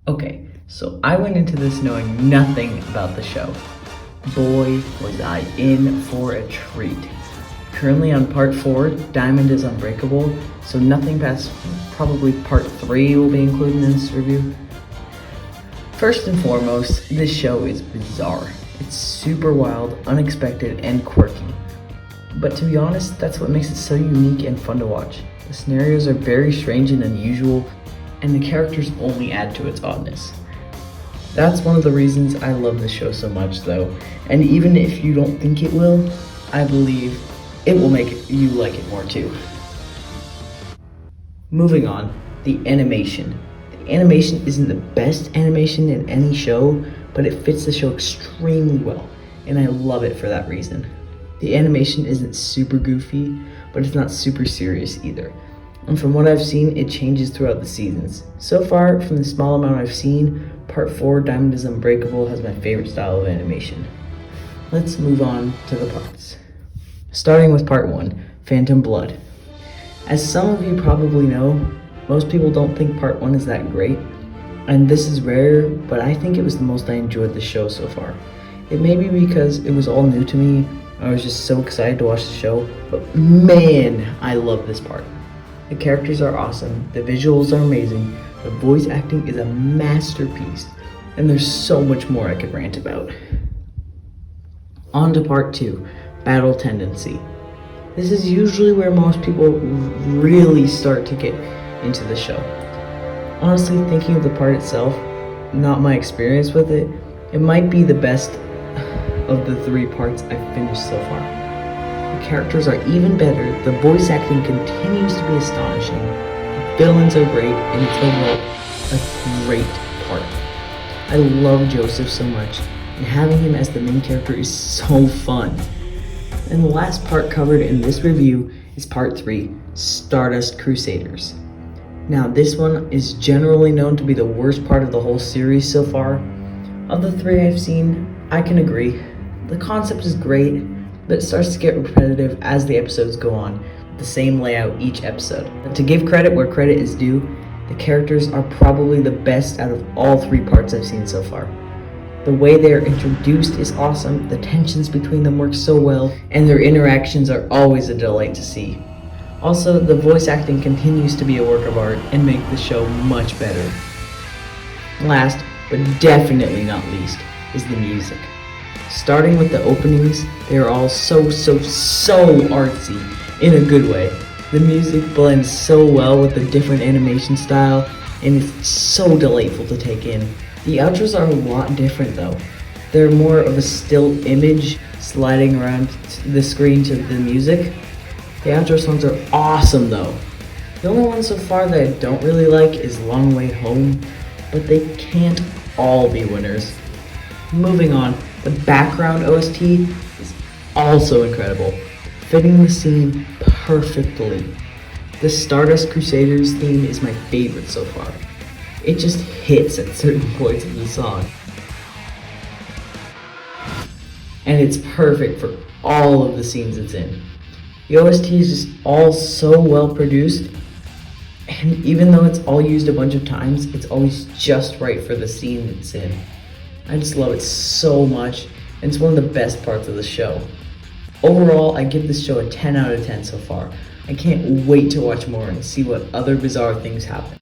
Okay, so I went into this knowing nothing about the show. Boy, was I in for a treat. Currently on part 4, Diamond is Unbreakable, so nothing past probably part 3 will be included in this review. First and foremost, this show is bizarre. It's super wild, unexpected, and quirky. But to be honest, that's what makes it so unique and fun to watch. The scenarios are very strange and unusual, and the characters only add to its oddness. That's one of the reasons I love this show so much though, and even if you don't think it will, I believe it will make you like it more too. Moving on, the animation. The animation isn't the best animation in any show, but it fits the show extremely well, and I love it for that reason. The animation isn't super goofy, but it's not super serious either. And from what I've seen, it changes throughout the seasons. So far, from the small amount I've seen, Part 4, Diamond is Unbreakable, has my favorite style of animation. Let's move on to the parts. Starting with Part 1, Phantom Blood. As some of you probably know, most people don't think Part 1 is that great, and this is rare, but I think it was the most I enjoyed the show so far. It may be because it was all new to me, I was just so excited to watch the show, but man, I love this part. The characters are awesome, the visuals are amazing, the voice acting is a masterpiece, and there's so much more I could rant about. On to Part 2, Battle Tendency. This is usually where most people really start to get into the show. Honestly, thinking of the part itself, not my experience with it, it might be the best of the 3 parts I've finished so far. The characters are even better, the voice acting continues to be astonishing, the villains are great, and it's overall a great part. I love Joseph so much, and having him as the main character is so fun. And the last part covered in this review is Part 3, Stardust Crusaders. Now this one is generally known to be the worst part of the whole series so far. Of the 3 I've seen, I can agree. The concept is great, but it starts to get repetitive as the episodes go on, with the same layout each episode. But to give credit where credit is due, the characters are probably the best out of all 3 parts I've seen so far. The way they are introduced is awesome, the tensions between them work so well, and their interactions are always a delight to see. Also, the voice acting continues to be a work of art and make the show much better. Last, but definitely not least, is the music. Starting with the openings, they are all so artsy, in a good way. The music blends so well with the different animation style, and it's so delightful to take in. The outros are a lot different though. They're more of a still image sliding around the screen to the music. The outro songs are awesome though. The only one so far that I don't really like is Long Way Home, but they can't all be winners. Moving on, the background OST is also incredible, fitting the scene perfectly. The Stardust Crusaders theme is my favorite so far. It just hits at certain points of the song. And it's perfect for all of the scenes it's in. The OST is just all so well produced, and even though it's all used a bunch of times, it's always just right for the scene it's in. I just love it so much, and it's one of the best parts of the show. Overall, I give this show a 10 out of 10 so far. I can't wait to watch more and see what other bizarre things happen.